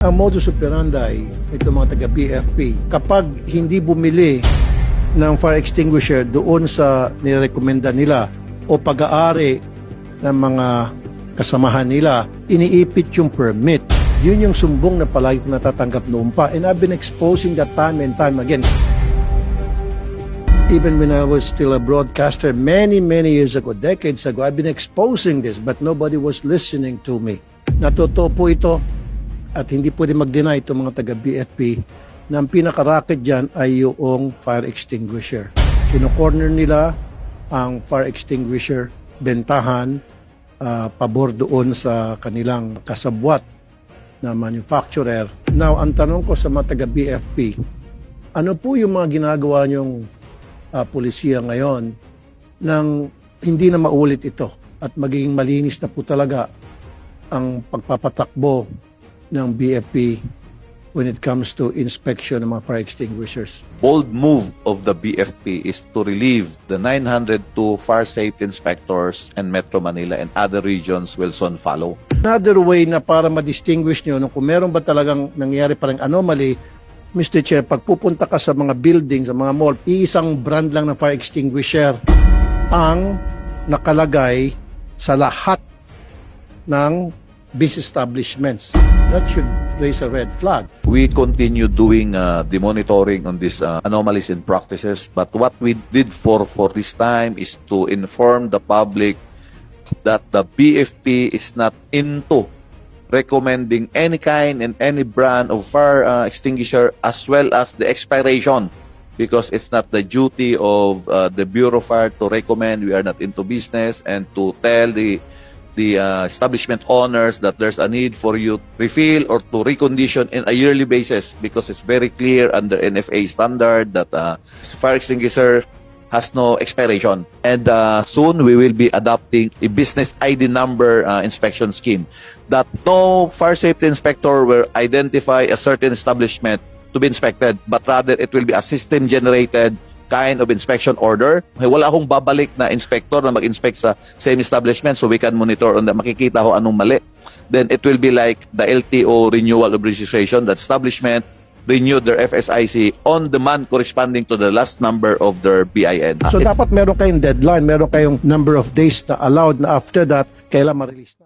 Ang modus operandi itong mga taga-BFP, kapag hindi bumili ng fire extinguisher doon sa nirekomenda nila o pag-aari ng mga kasamahan nila, iniipit yung permit. Yun yung sumbong na palagi ko natatanggap noon pa. And I've been exposing that time and time again. Even when I was still a broadcaster many years ago, decades ago, I've been exposing this but nobody was listening to me. Natotoo po ito. At hindi pwede mag-deny itong mga taga-BFP na ang pinaka-racket dyan ay yung fire extinguisher. Kino-corner nila ang fire extinguisher, bentahan, pabor doon sa kanilang kasabwat na manufacturer. Now, ang tanong ko sa mga taga-BFP, ano po yung mga ginagawa niyong polisiya ngayon nang hindi na maulit ito at magiging malinis na po talaga ang pagpapatakbo ng BFP when it comes to inspection ng mga fire extinguishers? Bold move of the BFP is to relieve the 902 fire safety inspectors and Metro Manila and other regions will soon follow. Another way na para ma-distinguish nyo kung meron ba talagang nangyari parang anomaly, Mr. Chair, pag pupunta ka sa mga buildings, sa mga mall, isang brand lang ng fire extinguisher ang nakalagay sa lahat ng business establishments. That should raise a red flag. We continue doing the monitoring on these anomalies and practices, but what we did for this time is to inform the public that the BFP is not into recommending any kind and any brand of fire extinguisher as well as the expiration, because it's not the duty of the Bureau of Fire to recommend. We are not into business and to tell the establishment owners that there's a need for you to refill or to recondition in a yearly basis, because it's very clear under NFA standard that fire extinguisher has no expiration. And soon we will be adopting a business ID number inspection scheme that no fire safety inspector will identify a certain establishment to be inspected, but rather it will be a system generated kind of inspection order. Wala akong babalik na inspector na mag-inspect sa same establishment so we can monitor on the makikita ho anong mali. Then it will be like the LTO renewal of registration. That establishment renewed their FSIC on demand corresponding to the last number of their BIN. So dapat meron kayong deadline, meron kayong number of days na allowed na after that, kailan ma-release.